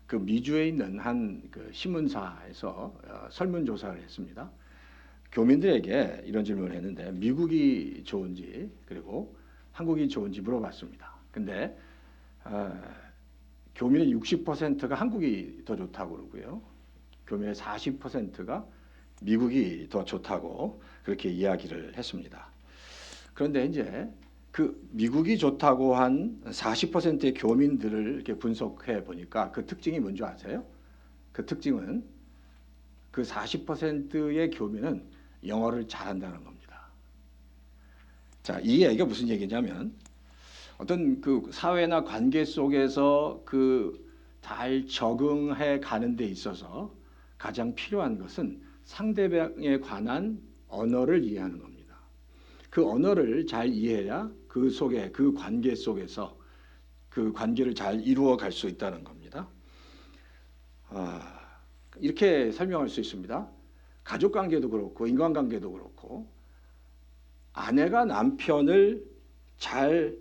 그 미주에 있는 한 그 신문사에서 설문조사를 했습니다. 교민들에게 이런 질문을 했는데 미국이 좋은지 그리고 한국이 좋은지 물어봤습니다. 근데 교민의 60%가 한국이 더 좋다고 그러고요. 교민의 40%가 미국이 더 좋다고 그렇게 이야기를 했습니다. 그런데 이제 그 미국이 좋다고 한 40%의 교민들을 이렇게 분석해 보니까 그 특징이 뭔지 아세요? 그 특징은 그 40%의 교민은 영어를 잘한다는 겁니다. 자, 이 얘기가 무슨 얘기냐면 어떤 그 사회나 관계 속에서 그 잘 적응해 가는 데 있어서 가장 필요한 것은 상대방에 관한 언어를 이해하는 겁니다. 그 언어를 잘 이해해야 그 속에 그 관계 속에서 그 관계를 잘 이루어 갈 수 있다는 겁니다. 이렇게 설명할 수 있습니다. 가족 관계도 그렇고 인간관계도 그렇고 아내가 남편을 잘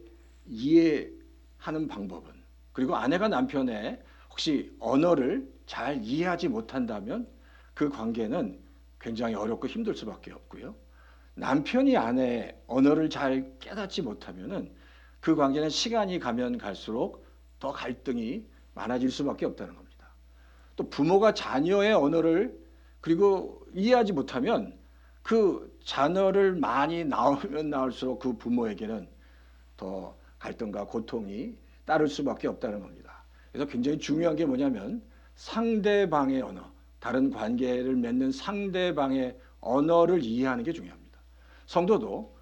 이해하는 방법은 그리고 아내가 남편의 혹시 언어를 잘 이해하지 못한다면 그 관계는 굉장히 어렵고 힘들 수밖에 없고요. 남편이 아내의 언어를 잘 깨닫지 못하면은 그 관계는 시간이 가면 갈수록 더 갈등이 많아질 수밖에 없다는 겁니다. 또 부모가 자녀의 언어를 그리고 이해하지 못하면 그 자녀를 많이 낳으면 낳을수록 그 부모에게는 더 갈등과 고통이 따를 수밖에 없다는 겁니다. 그래서 굉장히 중요한 게 뭐냐면 상대방의 언어, 다른 관계를 맺는 상대방의 언어를 이해하는 게 중요합니다. 성도도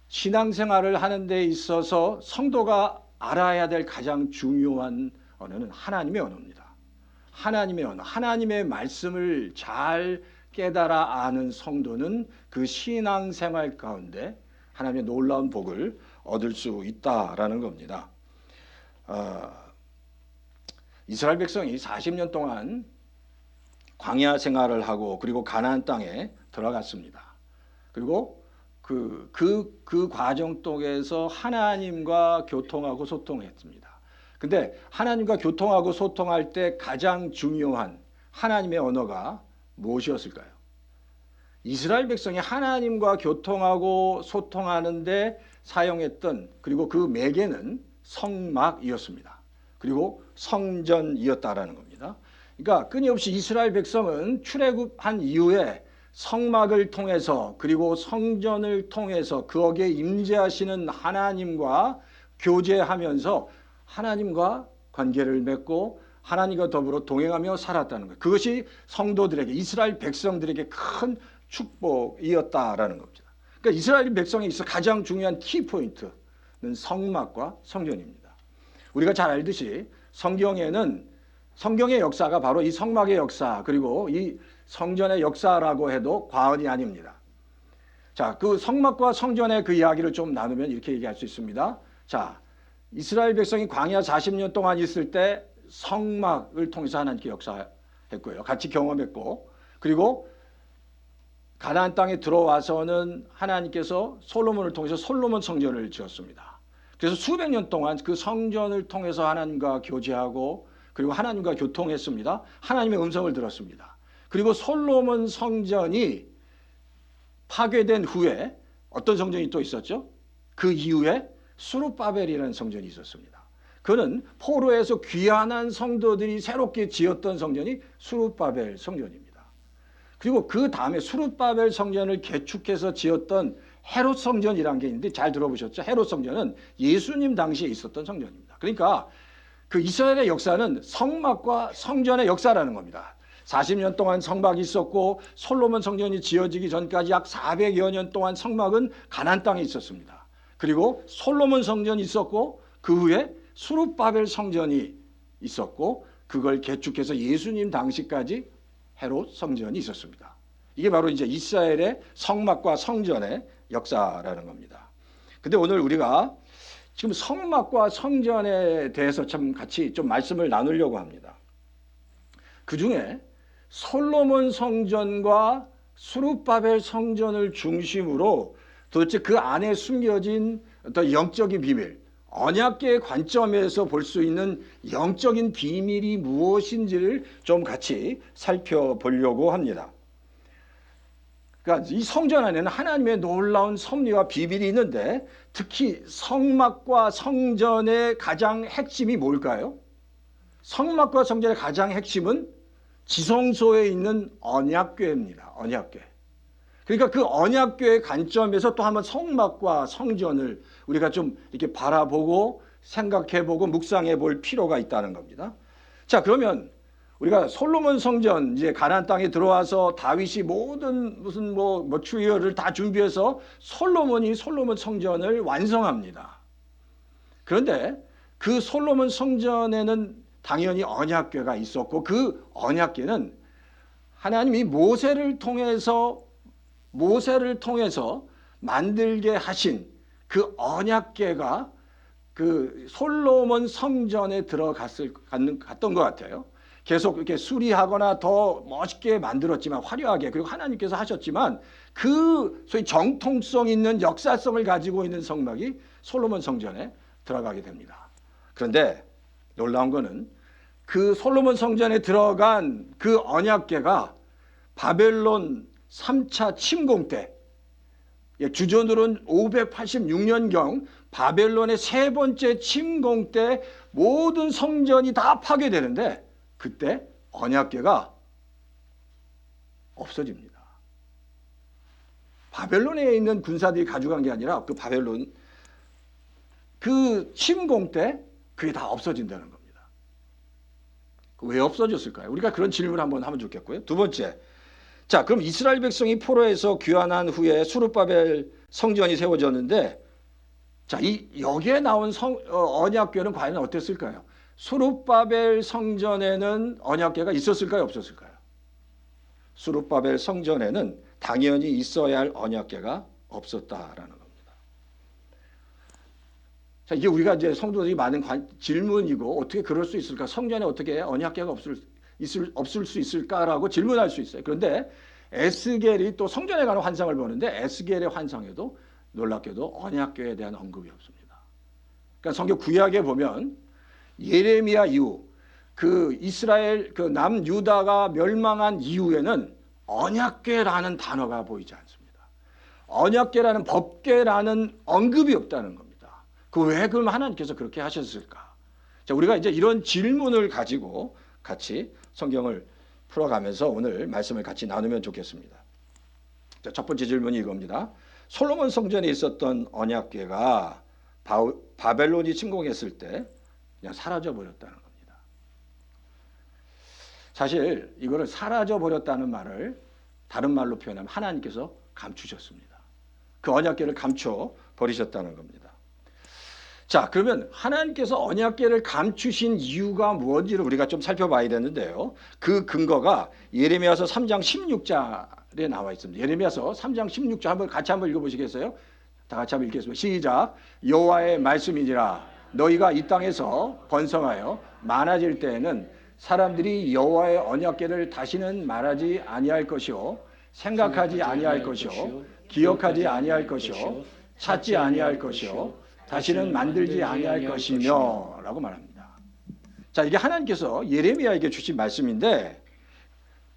신앙생활을 하는 데 있어서 성도가 알아야 될 가장 중요한 언어는 하나님의 언어입니다. 하나님의 언어, 하나님의 말씀을 잘 깨달아 아는 성도는 그 신앙생활 가운데 하나님의 놀라운 복을 얻을 수 있다라는 겁니다. 이스라엘 백성이 40년 동안 광야 생활을 하고 그리고 가나안 땅에 들어갔습니다. 그리고 그 과정 속에서 하나님과 교통하고 소통했습니다. 근데 하나님과 교통하고 소통할 때 가장 중요한 하나님의 언어가 무엇이었을까요? 이스라엘 백성이 하나님과 교통하고 소통하는데 사용했던 그리고 그 매개는 성막이었습니다. 그리고 성전이었다라는 겁니다. 그러니까 끊임없이 이스라엘 백성은 출애굽한 이후에 성막을 통해서 그리고 성전을 통해서 거기에 임재하시는 하나님과 교제하면서 하나님과 관계를 맺고 하나님과 더불어 동행하며 살았다는 거예요. 그것이 성도들에게 이스라엘 백성들에게 큰 축복이었다라는 겁니다. 그러니까 이스라엘 백성에 있어 가장 중요한 키포인트는 성막과 성전입니다. 우리가 잘 알듯이 성경의 역사가 바로 이 성막의 역사 그리고 이 성전의 역사라고 해도 과언이 아닙니다. 자, 그 성막과 성전의 그 이야기를 좀 나누면 이렇게 얘기할 수 있습니다. 자, 이스라엘 백성이 광야 40년 동안 있을 때 성막을 통해서 하나님께 역사했고요. 같이 경험했고 그리고 가나안 땅에 들어와서는 하나님께서 솔로몬을 통해서 솔로몬 성전을 지었습니다. 그래서 수백 년 동안 그 성전을 통해서 하나님과 교제하고 그리고 하나님과 교통했습니다. 하나님의 음성을 들었습니다. 그리고 솔로몬 성전이 파괴된 후에 어떤 성전이 또 있었죠? 그 이후에 스룹바벨이라는 성전이 있었습니다. 그는 포로에서 귀환한 성도들이 새롭게 지었던 성전이 스룹바벨 성전입니다. 그리고 그 다음에 스룹바벨 성전을 개축해서 지었던 헤롯 성전이라는 게 있는데 잘 들어보셨죠? 헤롯 성전은 예수님 당시에 있었던 성전입니다. 그러니까 그 이스라엘의 역사는 성막과 성전의 역사라는 겁니다. 40년 동안 성막이 있었고 솔로몬 성전이 지어지기 전까지 약 400여 년 동안 성막은 가나안 땅에 있었습니다. 그리고 솔로몬 성전이 있었고 그 후에 스룹바벨 성전이 있었고 그걸 개축해서 예수님 당시까지 헤롯 성전이 있었습니다. 이게 바로 이제 이스라엘의 성막과 성전의 역사라는 겁니다. 근데 오늘 우리가 지금 성막과 성전에 대해서 참 같이 좀 말씀을 나누려고 합니다. 그 중에 솔로몬 성전과 스룹바벨 성전을 중심으로 도대체 그 안에 숨겨진 어떤 영적인 비밀, 언약궤의 관점에서 볼 수 있는 영적인 비밀이 무엇인지를 좀 같이 살펴보려고 합니다. 그러니까 이 성전 안에는 하나님의 놀라운 섭리와 비밀이 있는데 특히 성막과 성전의 가장 핵심이 뭘까요? 성막과 성전의 가장 핵심은 지성소에 있는 언약궤입니다. 언약궤. 그러니까 그 언약궤의 관점에서 또 한번 성막과 성전을 우리가 좀 이렇게 바라보고 생각해보고 묵상해 볼 필요가 있다는 겁니다. 자, 그러면 우리가 솔로몬 성전 이제 가나안 땅에 들어와서 다윗이 모든 무슨 뭐 주의어를 다 준비해서 솔로몬 성전을 완성합니다. 그런데 그 솔로몬 성전에는 당연히 언약궤가 있었고 그 언약궤는 하나님이 모세를 통해서 만들게 하신 그 언약궤가 그 솔로몬 성전에 갔던 것 같아요. 계속 이렇게 수리하거나 더 멋있게 만들었지만 화려하게 그리고 하나님께서 하셨지만 그 소위 정통성 있는 역사성을 가지고 있는 성막이 솔로몬 성전에 들어가게 됩니다. 그런데 놀라운 거는 그 솔로몬 성전에 들어간 그 언약궤가 바벨론 3차 침공 때 주전으로는 586년경 바벨론의 세 번째 침공 때 모든 성전이 다 파괴되는데 그때 언약궤가 없어집니다. 바벨론에 있는 군사들이 가져간 게 아니라 그 바벨론 그 침공 때 그게 다 없어진다는 겁니다. 왜 없어졌을까요? 우리가 그런 질문을 한번 하면 좋겠고요. 두 번째, 자, 그럼 이스라엘 백성이 포로에서 귀환한 후에 수르바벨 성전이 세워졌는데, 자, 여기에 나온 언약궤는 과연 어땠을까요? 수르바벨 성전에는 언약궤가 있었을까요? 없었을까요? 수르바벨 성전에는 당연히 있어야 할 언약궤가 없었다라는 겁니다. 자, 이게 우리가 이제 성도들이 많은 질문이고 어떻게 그럴 수 있을까? 성전에 어떻게 언약궤가 없을 수 있을까라고 질문할 수 있어요. 그런데 에스겔이 또 성전에 가는 환상을 보는데 에스겔의 환상에도 놀랍게도 언약궤에 대한 언급이 없습니다. 그러니까 성경 구약에 보면 예레미야 이후 그 이스라엘 그 남유다가 멸망한 이후에는 언약궤라는 단어가 보이지 않습니다. 언약궤라는 법궤라는 언급이 없다는 겁니다. 왜 그럼 하나님께서 그렇게 하셨을까? 자, 우리가 이제 이런 질문을 가지고 같이 성경을 풀어가면서 오늘 말씀을 같이 나누면 좋겠습니다. 자, 첫 번째 질문이 이겁니다. 솔로몬 성전에 있었던 언약궤가 바벨론이 침공했을 때 그냥 사라져 버렸다는 겁니다. 사실 이거를 사라져 버렸다는 말을 다른 말로 표현하면 하나님께서 감추셨습니다. 그 언약궤를 감춰 버리셨다는 겁니다. 자, 그러면 하나님께서 언약궤를 감추신 이유가 무엇인지를 우리가 좀 살펴봐야 되는데요. 그 근거가 예레미야서 3장 16절에 나와 있습니다. 예레미야서 3장 16절 같이 한번 읽어보시겠어요? 다 같이 한번 읽겠습니다. 시작. 여호와의 말씀이니라. 너희가 이 땅에서 번성하여 많아질 때에는 사람들이 여호와의 언약궤를 다시는 말하지 아니할 것이요, 생각하지 아니할 것이요, 기억하지 아니할 것이요, 찾지 아니할 것이요, 다시는 만들지 아니할 것이며 라고 말합니다. 자, 이게 하나님께서 예레미야에게 주신 말씀인데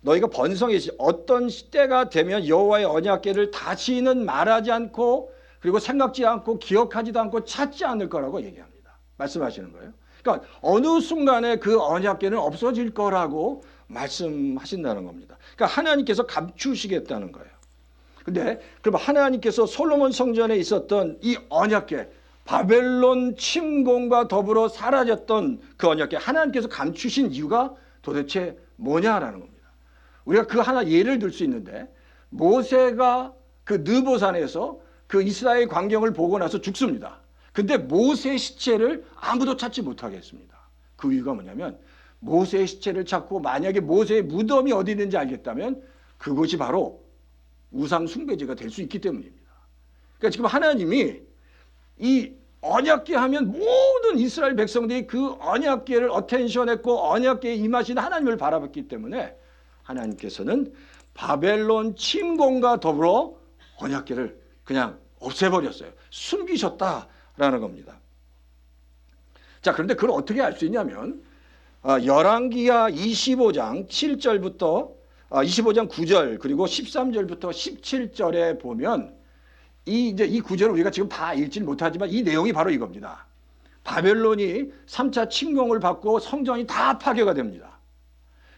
너희가 번성해지 어떤 시대가 되면 여호와의 언약궤를 다시는 말하지 않고 그리고 생각지 않고 기억하지도 않고 찾지 않을 거라고 얘기합니다. 말씀하시는 거예요. 그러니까 어느 순간에 그 언약궤는 없어질 거라고 말씀하신다는 겁니다. 그러니까 하나님께서 감추시겠다는 거예요. 근데 그럼 하나님께서 솔로몬 성전에 있었던 이 언약궤 바벨론 침공과 더불어 사라졌던 그 언약궤 하나님께서 감추신 이유가 도대체 뭐냐라는 겁니다. 우리가 그 하나 예를 들 수 있는데 모세가 그 느보산에서 그 이스라엘 광경을 보고 나서 죽습니다. 근데 모세의 시체를 아무도 찾지 못하게 했습니다. 그 이유가 뭐냐면 모세의 시체를 찾고 만약에 모세의 무덤이 어디 있는지 알겠다면 그곳이 바로 우상 숭배지가 될 수 있기 때문입니다. 그러니까 지금 하나님이 이 언약궤 하면 모든 이스라엘 백성들이 그 언약궤를 어텐션했고 언약궤에 임하신 하나님을 바라봤기 때문에 하나님께서는 바벨론 침공과 더불어 언약궤를 그냥 없애버렸어요. 숨기셨다라는 겁니다. 자, 그런데 그걸 어떻게 알 수 있냐면 열왕기하 25장 7절부터 25장 9절 그리고 13절부터 17절에 보면 이 구절을 우리가 지금 다 읽지 못하지만 이 내용이 바로 이겁니다. 바벨론이 3차 침공을 받고 성전이 다 파괴가 됩니다.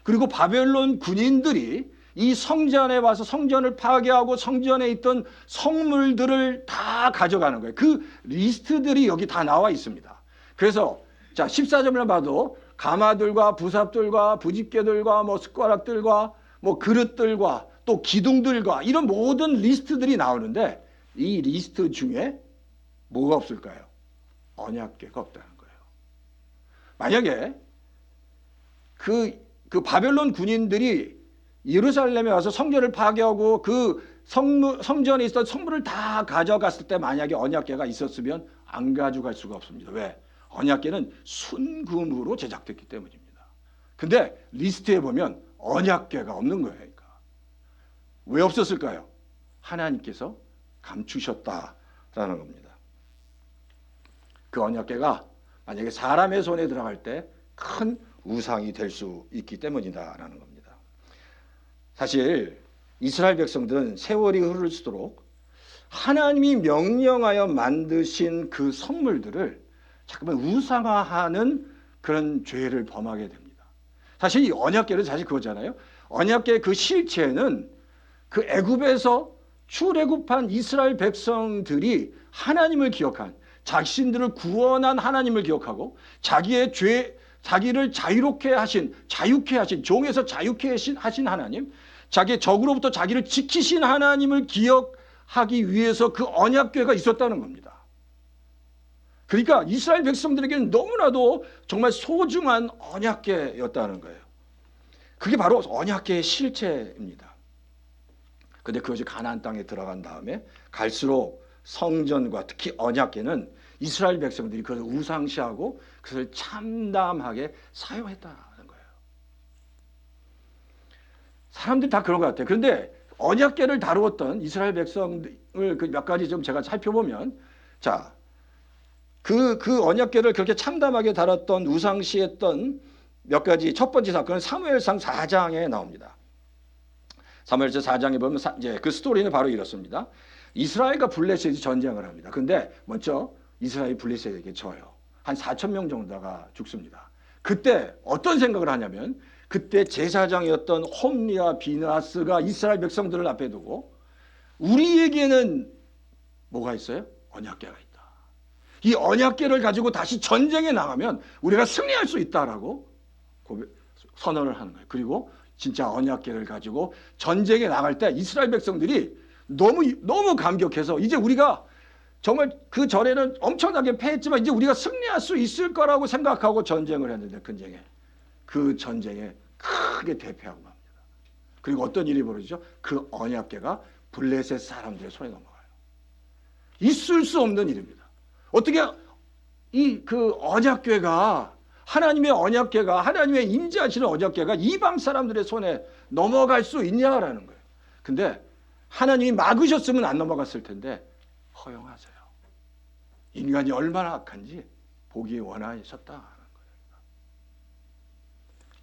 그리고 바벨론 군인들이 이 성전에 와서 성전을 파괴하고 성전에 있던 성물들을 다 가져가는 거예요. 그 리스트들이 여기 다 나와 있습니다. 그래서 자 14절만 봐도 가마들과 부삽들과 부집개들과 뭐 숟가락들과 뭐 그릇들과 또 기둥들과 이런 모든 리스트들이 나오는데 이 리스트 중에 뭐가 없을까요? 언약궤가 없다는 거예요. 만약에 그 바벨론 군인들이 예루살렘에 와서 성전을 파괴하고 그 성전에 있던 성물을 다 가져갔을 때 만약에 언약궤가 있었으면 안 가져갈 수가 없습니다. 왜? 언약궤는 순금으로 제작됐기 때문입니다. 근데 리스트에 보면 언약궤가 없는 거예요. 그러니까. 왜 없었을까요? 하나님께서 감추셨다라는 겁니다. 그 언약궤가 만약에 사람의 손에 들어갈 때 큰 우상이 될 수 있기 때문이다라는 겁니다. 사실 이스라엘 백성들은 세월이 흐를수록 하나님이 명령하여 만드신 그 성물들을 잠깐만 우상화하는 그런 죄를 범하게 됩니다. 사실 이 언약궤는 사실 그거잖아요. 언약궤 그 실체는 그 애굽에서 출애굽한 이스라엘 백성들이 하나님을 기억한 자신들을 구원한 하나님을 기억하고 자기의 자기를 자유케 하신 종에서 자유케 하신 하나님, 자기의 적으로부터 자기를 지키신 하나님을 기억하기 위해서 그 언약궤가 있었다는 겁니다. 그러니까 이스라엘 백성들에게는 너무나도 정말 소중한 언약궤였다는 거예요. 그게 바로 언약궤의 실체입니다. 그런데 그것이 가나안 땅에 들어간 다음에 갈수록 성전과 특히 언약궤는 이스라엘 백성들이 그것을 우상시하고 그것을 참담하게 사용했다는 거예요. 사람들이 다 그런 것 같아요. 그런데 언약궤를 다루었던 이스라엘 백성을 그 몇 가지 좀 제가 살펴보면 자, 그 언약궤를 그렇게 참담하게 다뤘던 우상시했던 몇 가지 첫 번째 사건은 사무엘상 4장에 나옵니다. 사무엘상 4장에 보면 이제 그 스토리는 바로 이렇습니다. 이스라엘과 블레셋이 전쟁을 합니다. 근데 먼저 이스라엘이 블레셋에게 져요. 한 4천 명 정도가 죽습니다. 그때 어떤 생각을 하냐면 그때 제사장이었던 홈리와 비나스가 이스라엘 백성들을 앞에 두고 우리에게는 뭐가 있어요? 언약궤가 있다. 이 언약궤를 가지고 다시 전쟁에 나가면 우리가 승리할 수 있다라고 선언을 하는 거예요. 그리고 진짜 언약궤를 가지고 전쟁에 나갈 때 이스라엘 백성들이 너무 감격해서 이제 우리가 정말 그 전에는 엄청나게 패했지만 이제 우리가 승리할 수 있을 거라고 생각하고 전쟁을 했는데 그 전쟁에 크게 대패하고 맙니다. 그리고 어떤 일이 벌어지죠? 그 언약궤가 블레셋 사람들의 손에 넘어가요. 있을 수 없는 일입니다. 어떻게 그 언약궤가 하나님의 언약궤가 하나님의 임재하시는 언약궤가 이방 사람들의 손에 넘어갈 수 있냐라는 거예요. 근데 하나님이 막으셨으면 안 넘어갔을 텐데 허용하세요. 인간이 얼마나 악한지 보기 원하셨다는 거예요.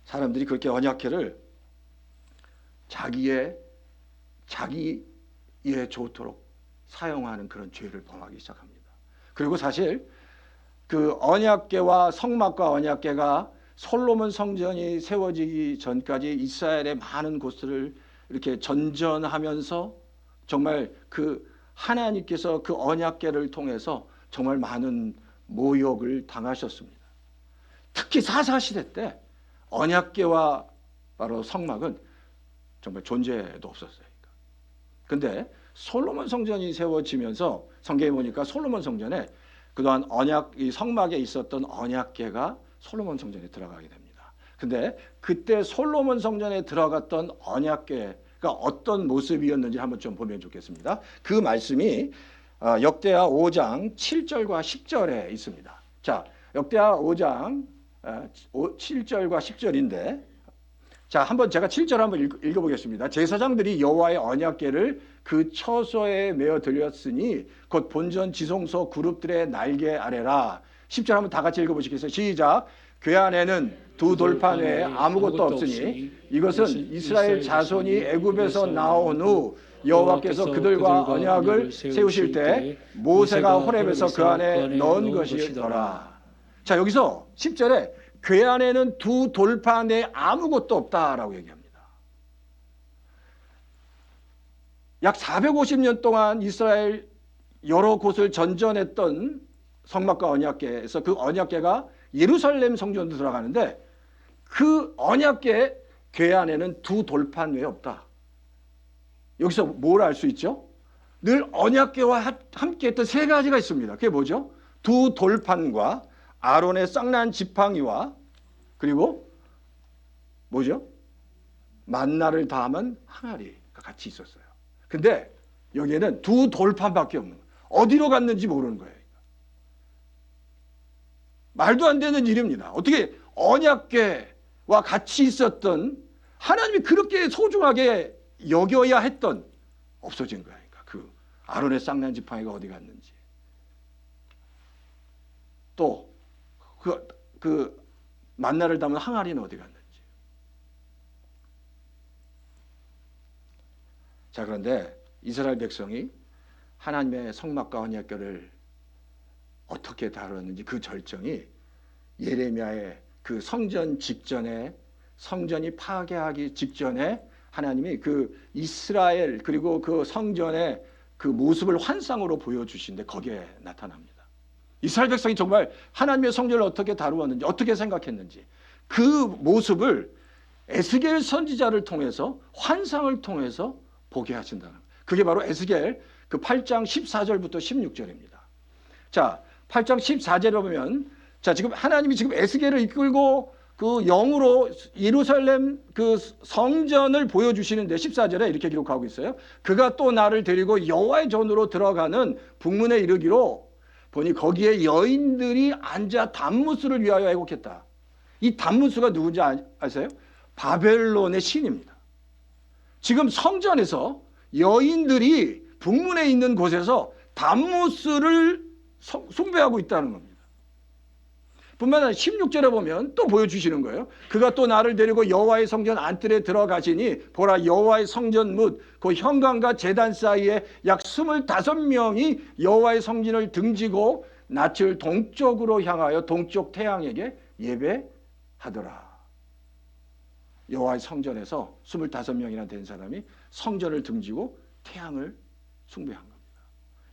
사람들이 그렇게 언약궤를 자기의 좋도록 사용하는 그런 죄를 범하기 시작합니다. 그리고 사실 그 언약궤와 성막과 언약궤가 솔로몬 성전이 세워지기 전까지 이스라엘의 많은 곳들을 이렇게 전전하면서 정말 그 하나님께서 그 언약궤를 통해서 정말 많은 모욕을 당하셨습니다. 특히 사사시대 때 언약궤와 바로 성막은 정말 존재도 없었어요. 그런데 솔로몬 성전이 세워지면서 성경에 보니까 솔로몬 성전에 그동안 이 성막에 있었던 언약궤가 솔로몬 성전에 들어가게 됩니다. 근데 그때 솔로몬 성전에 들어갔던 언약궤가 어떤 모습이었는지 한번 좀 보면 좋겠습니다. 그 말씀이 역대하 5장 7절과 10절에 있습니다. 자, 역대하 5장 7절과 10절인데 자, 한번 제가 7절 한번 읽어보겠습니다. 제사장들이 여호와의 언약궤를 그 처소에 메어 들였으니 곧 본전 지성소 그룹들의 날개 아래라. 10절 한번 다 같이 읽어보시겠어요? 시작. 궤 안에는 두 돌판 외에 아무것도 없으니 이것은 이스라엘 자손이 애굽에서 나온 후 여호와께서 그들과 언약을 세우실 때 모세가 호렙에서 그 안에 넣은 것이더라. 자, 여기서 10절에 궤 안에는 두 돌판 외에 아무것도 없다라고 얘기합니다. 약 450년 동안 이스라엘 여러 곳을 전전했던 성막과 언약궤에서 그 언약궤가 예루살렘 성전으로 들어가는데 그 언약궤 궤 안에는 두 돌판 외에 없다. 여기서 뭘 알 수 있죠? 늘 언약궤와 함께 했던 세 가지가 있습니다. 그게 뭐죠? 두 돌판과 아론의 쌍난 지팡이와 그리고 뭐죠? 만나를 담은 항아리가 같이 있었어요. 근데 여기에는 두 돌판밖에 없는 거예요. 어디로 갔는지 모르는 거예요. 말도 안 되는 일입니다. 어떻게 언약궤와 같이 있었던 하나님이 그렇게 소중하게 여겨야 했던 없어진 거야. 그러니까 그 아론의 쌍난 지팡이가 어디 갔는지 또 그 만나를 담은 항아리는 어디 갔는지. 자, 그런데 이스라엘 백성이 하나님의 성막과 언약궤를 어떻게 다뤘는지 그 절정이 예레미야의 그 성전 직전에 성전이 파괴하기 직전에 하나님이 그 이스라엘 그리고 그 성전의 그 모습을 환상으로 보여주신데 거기에 나타납니다. 이스라엘 백성이 정말 하나님의 성전을 어떻게 다루었는지 어떻게 생각했는지 그 모습을 에스겔 선지자를 통해서 환상을 통해서 보게 하신다는 거예요. 그게 바로 에스겔 그 8장 14절부터 16절입니다. 자, 8장 14절에 보면 자, 지금 하나님이 지금 에스겔을 이끌고 그 영으로 예루살렘 그 성전을 보여주시는데 14절에 이렇게 기록하고 있어요. 그가 또 나를 데리고 여호와의 전으로 들어가는 북문에 이르기로 보니 거기에 여인들이 앉아 단무스를 위하여 애곡했다. 이 단무스가 누군지 아세요? 바벨론의 신입니다. 지금 성전에서 여인들이 북문에 있는 곳에서 단무스를 숭배하고 있다는 겁니다. 뿐만 아니라 16절에 보면 또 보여주시는 거예요. 그가 또 나를 데리고 여호와의 성전 안뜰에 들어가시니 보라 여호와의 성전 뭇 그 현관과 제단 사이에 약 25명이 여호와의 성전을 등지고 낯을 동쪽으로 향하여 동쪽 태양에게 예배하더라. 여호와의 성전에서 25명이나 된 사람이 성전을 등지고 태양을 숭배한 겁니다.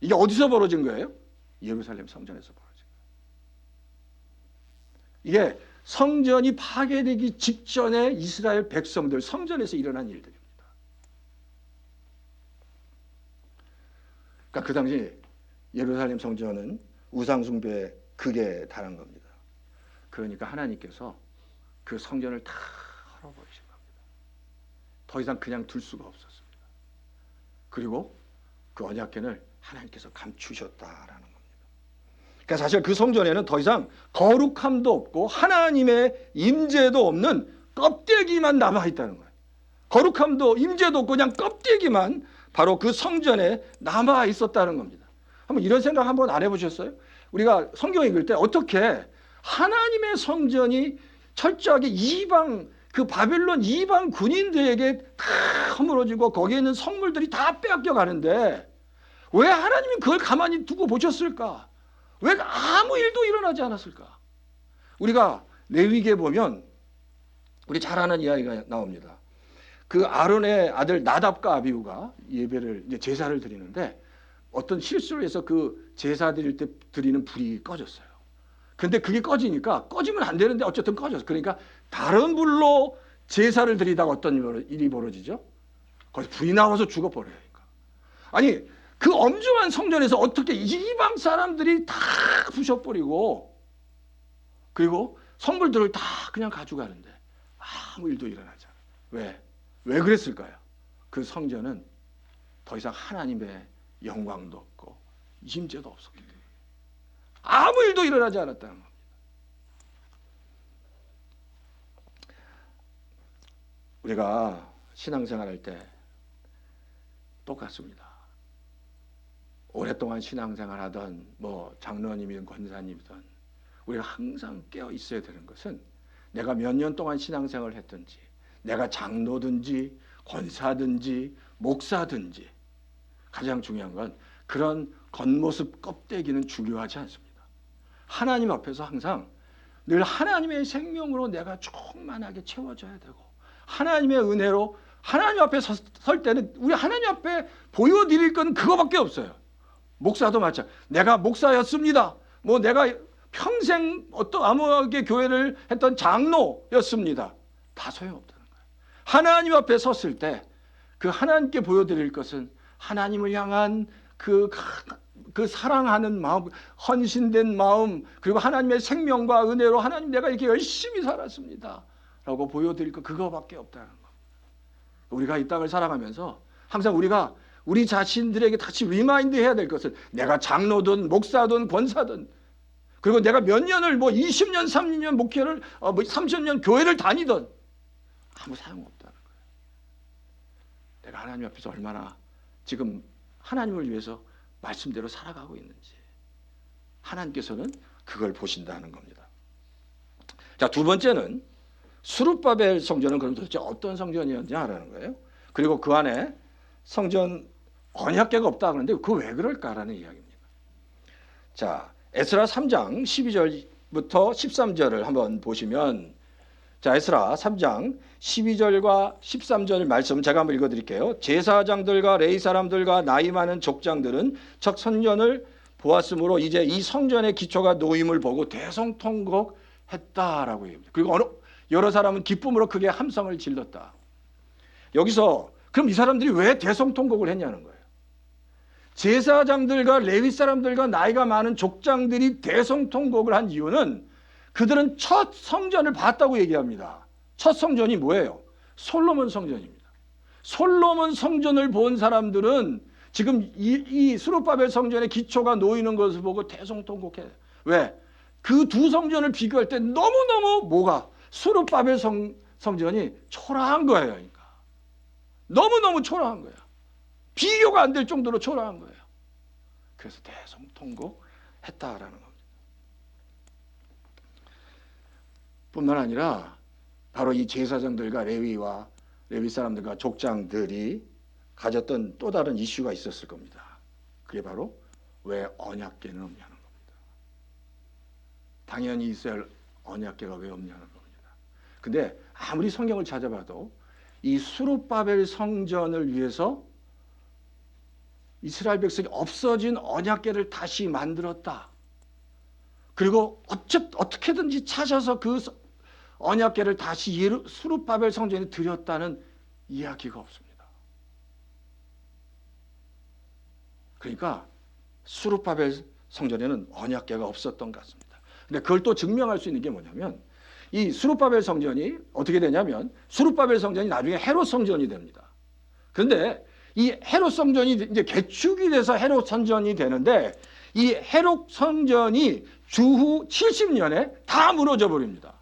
이게 어디서 벌어진 거예요? 예루살렘 성전에서 벌어진 거예요. 이게 성전이 파괴되기 직전에 이스라엘 백성들 성전에서 일어난 일들입니다. 그러니까 그 당시 예루살렘 성전은 우상숭배의 극에 달한 겁니다. 그러니까 하나님께서 그 성전을 다 헐어버리신 겁니다. 더 이상 그냥 둘 수가 없었습니다. 그리고 그 언약궤를 하나님께서 감추셨다라는 겁니다. 그러니까 사실 그 성전에는 더 이상 거룩함도 없고 하나님의 임재도 없는 껍데기만 남아있다는 거예요. 거룩함도 임재도 없고 그냥 껍데기만 바로 그 성전에 남아있었다는 겁니다. 한번 이런 생각 한번 안 해보셨어요? 우리가 성경 읽을 때 어떻게 하나님의 성전이 철저하게 이방 그 바벨론 이방 군인들에게 다 허물어지고 거기에 있는 성물들이 다 빼앗겨 가는데 왜 하나님이 그걸 가만히 두고 보셨을까? 왜 아무 일도 일어나지 않았을까? 우리가 레위기에 보면 우리 잘 아는 이야기가 나옵니다. 그 아론의 아들 나답과 아비후가 예배를 이제 제사를 드리는데 어떤 실수를 해서 그 제사 드릴 때 드리는 불이 꺼졌어요. 근데 그게 꺼지니까 꺼지면 안 되는데 어쨌든 꺼졌어. 그러니까 다른 불로 제사를 드리다가 어떤 일이 벌어지죠? 거기서 불이 나와서 죽어버려요. 그러니까. 아니 그 엄중한 성전에서 어떻게 이방 사람들이 다 부셔버리고 그리고 성물들을 다 그냥 가져가는데 아무 일도 일어나지 않아요. 왜? 왜 그랬을까요? 그 성전은 더 이상 하나님의 영광도 없고 임재도 없었기 때문에 아무 일도 일어나지 않았다는 겁니다. 우리가 신앙생활할 때 똑같습니다. 오랫동안 신앙생활하던 뭐 장로님이든 권사님이든 우리가 항상 깨어 있어야 되는 것은 내가 몇 년 동안 신앙생활을 했든지, 내가 장로든지 권사든지 목사든지, 가장 중요한 건 그런 겉모습 껍데기는 중요하지 않습니다. 하나님 앞에서 항상 늘 하나님의 생명으로 내가 충만하게 채워져야 되고, 하나님의 은혜로 하나님 앞에 설 때는 우리 하나님 앞에 보여드릴 건 그거밖에 없어요. 목사도 마찬가지. 내가 목사였습니다. 뭐 내가 평생 어떤 아무하게 교회를 했던 장로였습니다. 다 소용없다는 거예요. 하나님 앞에 섰을 때 그 하나님께 보여드릴 것은 하나님을 향한 그 사랑하는 마음, 헌신된 마음, 그리고 하나님의 생명과 은혜로 하나님 내가 이렇게 열심히 살았습니다 라고 보여드릴 것, 그거밖에 없다는 거. 우리가 이 땅을 살아가면서 항상 우리가 우리 자신들에게 다시 리마인드 해야 될 것은 내가 장로든 목사든 권사든, 그리고 내가 몇 년을 뭐 20년 30년 목회를 30년 교회를 다니던 아무 소용없다는 거예요. 내가 하나님 앞에서 얼마나 지금 하나님을 위해서 말씀대로 살아가고 있는지 하나님께서는 그걸 보신다는 겁니다. 자, 두 번째는 수룹바벨 성전은 그럼 도대체 어떤 성전이었냐 하라는 거예요. 그리고 그 안에 성전 언약궤가 없다 그러는데 그거 왜 그럴까라는 이야기입니다. 자, 에스라 3장 12절부터 13절을 한번 보시면, 자, 에스라 3장 12절과 13절 말씀 제가 한번 읽어드릴게요. 제사장들과 레위 사람들과 나이 많은 족장들은 첫 성전을 보았으므로 이제 이 성전의 기초가 놓임을 보고 대성통곡했다라고 얘기합니다. 그리고 여러 사람은 기쁨으로 크게 함성을 질렀다. 여기서 그럼 이 사람들이 왜 대성통곡을 했냐는 거예요. 제사장들과 레위 사람들과 나이가 많은 족장들이 대성통곡을 한 이유는 그들은 첫 성전을 봤다고 얘기합니다. 첫 성전이 뭐예요? 솔로몬 성전입니다. 솔로몬 성전을 본 사람들은 지금 이 수룹바벨 성전의 기초가 놓이는 것을 보고 대성통곡해요. 왜? 그 두 성전을 비교할 때 너무너무 뭐가? 수룹바벨 성전이 초라한 거예요. 그러니까. 너무너무 초라한 거예요. 비교가 안 될 정도로 초라한 거예요. 그래서 대성통곡했다라는 겁니다. 뿐만 아니라 바로 이 제사장들과 레위 사람들과 족장들이 가졌던 또 다른 이슈가 있었을 겁니다. 그게 바로 왜 언약궤는 없냐는 겁니다. 당연히 있어야 할 언약궤가 왜 없냐는 겁니다. 근데 아무리 성경을 찾아봐도 이 수룹바벨 성전을 위해서 이스라엘 백성이 없어진 언약궤를 다시 만들었다. 그리고 어떻게든지 찾아서 그 언약궤를 다시 수룹바벨 성전에 드렸다는 이야기가 없습니다. 그러니까 수룹바벨 성전에는 언약궤가 없었던 것 같습니다. 근데 그걸 또 증명할 수 있는 게 뭐냐면, 이 수룹바벨 성전이 어떻게 되냐면 수룹바벨 성전이 나중에 헤롯 성전이 됩니다. 그런데 이 헤롯 성전이 이제 개축이 돼서 헤롯 성전이 되는데, 이 헤롯 성전이 주후 70년에 다 무너져 버립니다.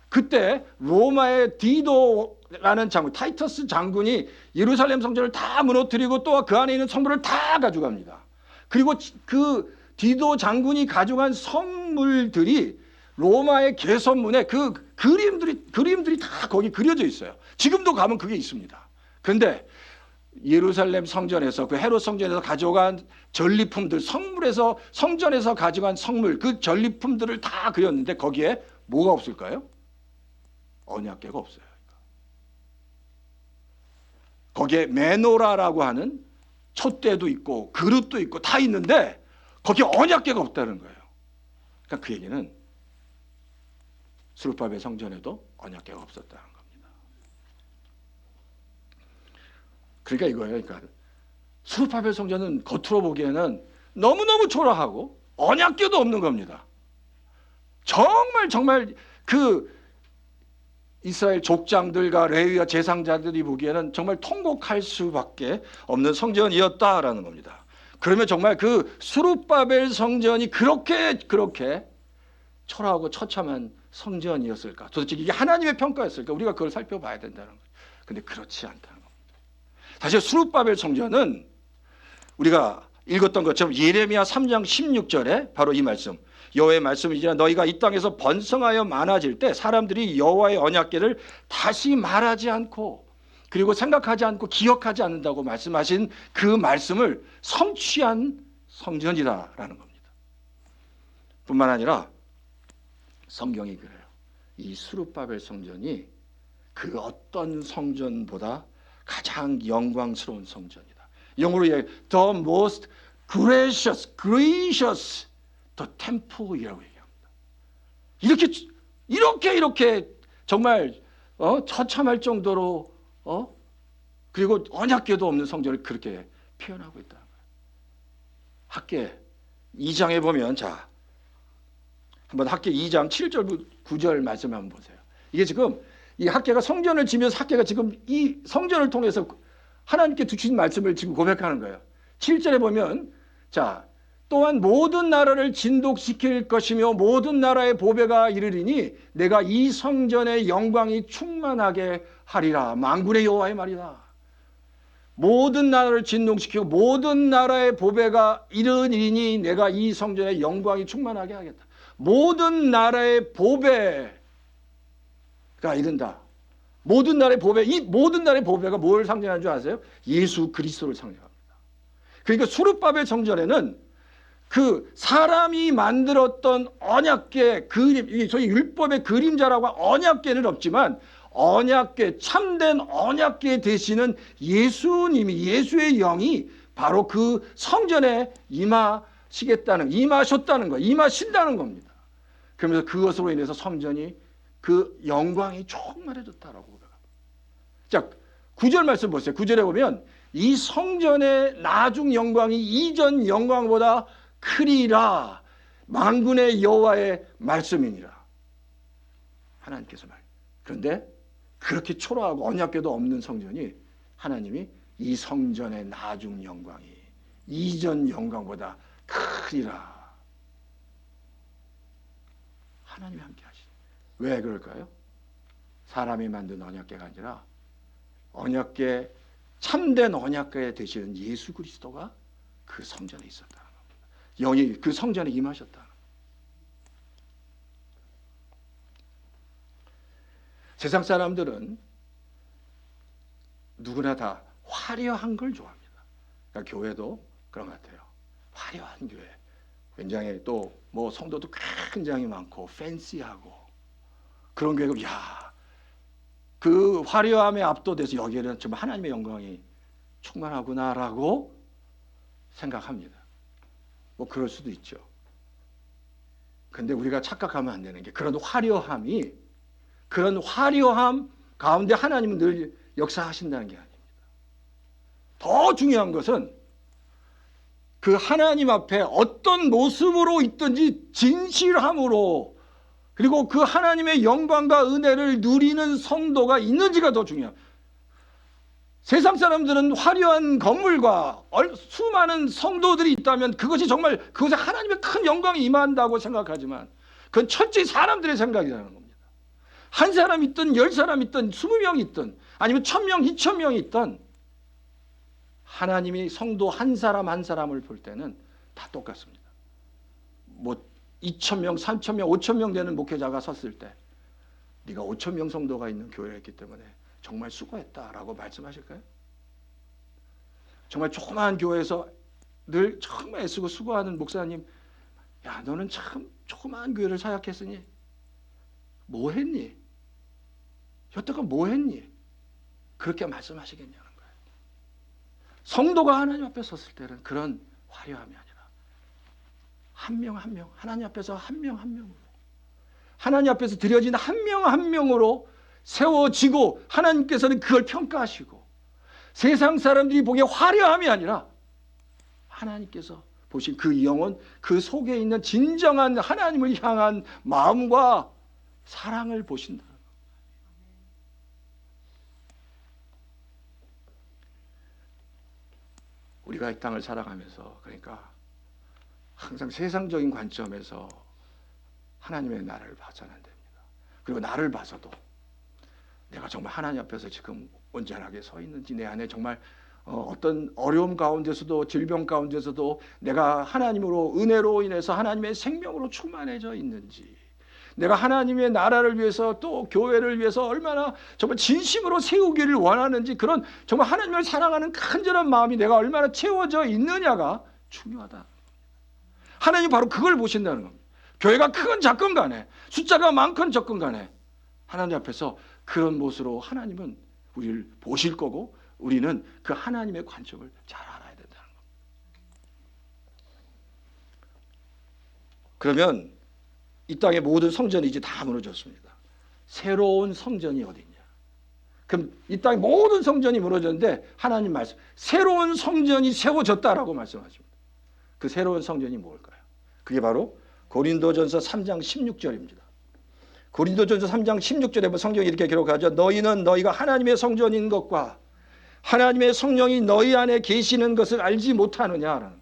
그때 로마의 디도라는 장군, 타이터스 장군이 예루살렘 성전을 다 무너뜨리고 또 그 안에 있는 성물을 다 가져갑니다. 그리고 그 디도 장군이 가져간 성물들이 로마의 개선문에 그 그림들이 다 거기 그려져 있어요. 지금도 가면 그게 있습니다. 그런데 예루살렘 성전에서, 그 헤롯 성전에서 가져간 전리품들, 성전에서 가져간 성물, 그 전리품들을 다 그렸는데 거기에 뭐가 없을까요? 언약궤가 없어요. 거기에 메노라라고 하는 촛대도 있고 그릇도 있고 다 있는데 거기에 언약궤가 없다는 거예요. 그러니까 그 얘기는 수룹바벨 성전에도 언약궤가 없었다는 겁니다. 그러니까 이거예요. 그러니까 수룹바벨 성전은 겉으로 보기에는 너무너무 초라하고 언약궤도 없는 겁니다. 정말 그 이스라엘 족장들과 레위와 제사장들이 보기에는 정말 통곡할 수밖에 없는 성전이었다라는 겁니다. 그러면 정말 그 수룹바벨 성전이 그렇게 초라하고 처참한 성전이었을까? 도대체 이게 하나님의 평가였을까? 우리가 그걸 살펴봐야 된다는 거예요. 근데 그렇지 않다는 겁니다. 사실 수룹바벨 성전은 우리가 읽었던 것처럼 예레미야 3장 16절에 바로 이 말씀, 여호와의 말씀이지라 너희가 이 땅에서 번성하여 많아질 때 사람들이 여호와의 언약궤를 다시 말하지 않고 그리고 생각하지 않고 기억하지 않는다고 말씀하신 그 말씀을 성취한 성전이다라는 겁니다. 뿐만 아니라 성경이 그래요. 이 스룹바벨 성전이 그 어떤 성전보다 가장 영광스러운 성전이다. 영어로 the most gracious the temple이라고 얘기합니다. 이렇게 정말 처참할 정도로 그리고 언약궤도 없는 성전을 그렇게 표현하고 있다는 거예요. 학계 2장에 보면 자 한번 학계 2장 7절 9절 말씀 한번 보세요. 이게 지금 이 학계가 성전을 지면서 학계가 지금 이 성전을 통해서 하나님께 주신 말씀을 지금 고백하는 거예요. 7절에 보면 자 또한 모든 나라를 진독시킬 것이며 모든 나라의 보배가 이르리니 내가 이 성전의 영광이 충만하게 하리라. 만군의 여호와의 말이다. 모든 나라를 진동시키고 모든 나라의 보배가 이르리니 내가 이 성전의 영광이 충만하게 하겠다. 모든 나라의 보배가 이른다. 모든 나라의 보배, 이 모든 나라의 보배가 뭘 상징하는 줄 아세요? 예수 그리스도를 상징합니다. 그러니까 수르바벨 성전에는 그 사람이 만들었던 언약궤 그림, 저희 율법의 그림자라고 언약궤는 없지만 언약궤, 참된 언약궤 되시는 예수님이, 예수의 영이 바로 그 성전에 임하셨다는 거, 임하신다는 겁니다. 그러면서 그것으로 인해서 성전이 그 영광이 충만해졌다라고 고백합니다. 자, 9절 말씀 보세요. 9절에 보면 이 성전의 나중 영광이 이전 영광보다 크리라. 만군의 여호와의 말씀이니라. 하나님께서 말. 그런데 그렇게 초라하고 언약궤도 없는 성전이 하나님이 이 성전의 나중 영광이 이전 영광보다 크리라. 하나님이 함께 하시니. 왜 그럴까요? 사람이 만든 언약궤가 아니라 언약궤, 참된 언약궤에 되시는 예수 그리스도가 그 성전에 있었다는 겁니다. 영이 그 성전에 임하셨다. 세상 사람들은 누구나 다 화려한 걸 좋아합니다. 그러니까 교회도 그런 것 같아요. 화려한 교회. 굉장히 또 뭐 성도도 굉장히 많고 팬시하고 그런 교회가 그 화려함에 압도돼서 여기에는 정말 하나님의 영광이 충만하구나라고 생각합니다. 뭐 그럴 수도 있죠. 근데 우리가 착각하면 안 되는 게 그런 화려함 가운데 하나님은 늘 역사하신다는 게 아닙니다. 더 중요한 것은 그 하나님 앞에 어떤 모습으로 있든지 진실함으로 그리고 그 하나님의 영광과 은혜를 누리는 성도가 있는지가 더 중요합니다. 세상 사람들은 화려한 건물과 수많은 성도들이 있다면 그것이 정말 그것에 하나님의 큰 영광이 임한다고 생각하지만 그건 철저히 사람들의 생각이라는 겁니다. 한 사람 있든 10사람 있든 20명 있든 아니면 1000명, 2000명이 있든 하나님이 성도 한 사람 한 사람을 볼 때는 다 똑같습니다. 뭐 2000명, 3000명, 5000명 되는 목회자가 섰을 때 네가 5000명 성도가 있는 교회였기 때문에 정말 수고했다라고 말씀하실까요? 정말 조그마한 교회에서 늘 정말 애쓰고 수고하는 목사님, 야 너는 참 조그마한 교회를 사역했으니 뭐 했니? 여태껏 뭐 했니? 그렇게 말씀하시겠냐는 거예요. 성도가 하나님 앞에 섰을 때는 그런 화려함이 아니라 한 명 한 명, 하나님 앞에서 한 명 한 명으로 하나님 앞에서 드려진 한 명 한 명으로 세워지고 하나님께서는 그걸 평가하시고 세상 사람들이 보기에 화려함이 아니라 하나님께서 보신 그 영혼, 그 속에 있는 진정한 하나님을 향한 마음과 사랑을 보신다. 우리가 이 땅을 살아가면서 그러니까 항상 세상적인 관점에서 하나님의 나라를 봐서는 안 됩니다. 그리고 나를 봐서도 내가 정말 하나님 앞에서 지금 온전하게 서 있는지 내 안에 정말 어떤 어려움 가운데서도 질병 가운데서도 내가 하나님으로 은혜로 인해서 하나님의 생명으로 충만해져 있는지, 내가 하나님의 나라를 위해서 또 교회를 위해서 얼마나 정말 진심으로 세우기를 원하는지, 그런 정말 하나님을 사랑하는 간절한 마음이 내가 얼마나 채워져 있느냐가 중요하다. 하나님 바로 그걸 보신다는 겁니다. 교회가 크건 작건 간에, 숫자가 많건 적건 간에 하나님 앞에서 그런 모습으로 하나님은 우리를 보실 거고, 우리는 그 하나님의 관점을 잘 알아야 된다는 겁니다. 그러면 이 땅의 모든 성전이 이제 다 무너졌습니다. 새로운 성전이 어디 있냐? 그럼 이 땅의 모든 성전이 무너졌는데 하나님 말씀, 새로운 성전이 세워졌다라고 말씀하십니다. 그 새로운 성전이 뭘까요? 그게 바로 고린도전서 3장 16절입니다. 고린도전서 3장 16절에 보면 성경이 이렇게 기록하죠. 너희는 너희가 하나님의 성전인 것과 하나님의 성령이 너희 안에 계시는 것을 알지 못하느냐라는.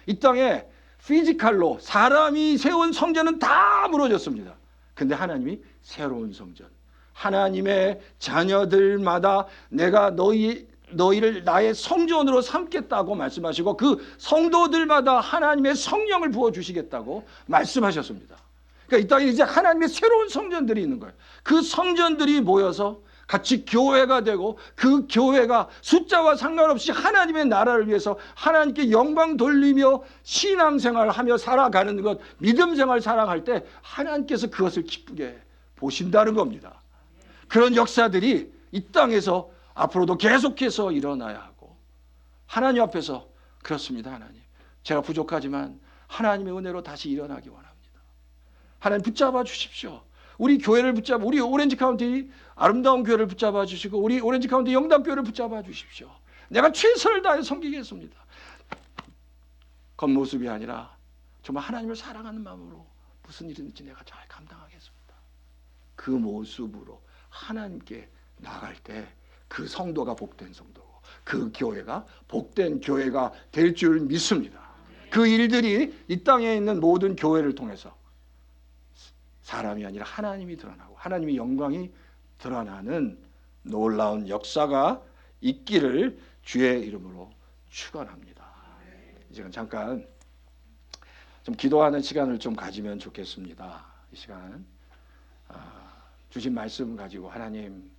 이 땅에 피지컬로 사람이 세운 성전은 다 무너졌습니다. 근데 하나님이 새로운 성전, 하나님의 자녀들마다 내가 너희를 나의 성전으로 삼겠다고 말씀하시고, 그 성도들마다 하나님의 성령을 부어주시겠다고 말씀하셨습니다. 그러니까 이 땅에 이제 하나님의 새로운 성전들이 있는 거예요. 그 성전들이 모여서 같이 교회가 되고, 그 교회가 숫자와 상관없이 하나님의 나라를 위해서 하나님께 영광 돌리며 신앙생활을 하며 살아가는 것, 믿음생활 살아갈 때 하나님께서 그것을 기쁘게 보신다는 겁니다. 그런 역사들이 이 땅에서 앞으로도 계속해서 일어나야 하고, 하나님 앞에서 그렇습니다. 하나님, 제가 부족하지만 하나님의 은혜로 다시 일어나기 원합니다. 하나님 붙잡아 주십시오. 우리 교회를 붙잡아, 우리 오렌지 카운티 아름다운 교회를 붙잡아 주시고, 우리 오렌지 카운티 영담교회를 붙잡아 주십시오. 내가 최선을 다해 섬기겠습니다. 겉모습이 아니라 정말 하나님을 사랑하는 마음으로 무슨 일인지 내가 잘 감당하겠습니다. 그 모습으로 하나님께 나갈 때 그 성도가 복된 성도고, 그 교회가 복된 교회가 될 줄 믿습니다. 그 일들이 이 땅에 있는 모든 교회를 통해서 사람이 아니라 하나님이 드러나고 하나님의 영광이 드러나는 놀라운 역사가 있기를 주의 이름으로 축원합니다. 이제 잠깐 좀 기도하는 시간을 좀 가지면 좋겠습니다. 이 시간 주신 말씀 가지고, 하나님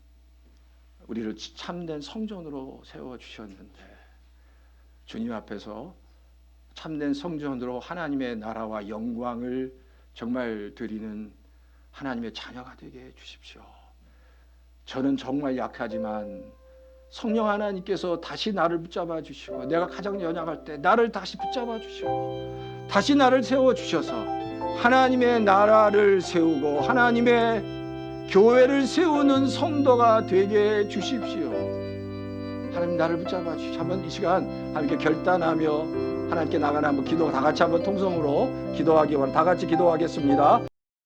우리를 참된 성전으로 세워주셨는데, 주님 앞에서 참된 성전으로 하나님의 나라와 영광을 정말 드리는 하나님의 자녀가 되게 해주십시오. 저는 정말 약하지만 성령 하나님께서 다시 나를 붙잡아 주시고, 내가 가장 연약할 때 나를 다시 붙잡아 주시고, 다시 나를 세워주셔서 하나님의 나라를 세우고 하나님의 교회를 세우는 성도가 되게 해주십시오. 하나님 나를 붙잡아 주십시오. 한번 이 시간 하나님께 결단하며 하나님께 나가는 한번 기도, 다 같이 한번 통성으로 기도하기 원합니다. 다 같이 기도하겠습니다.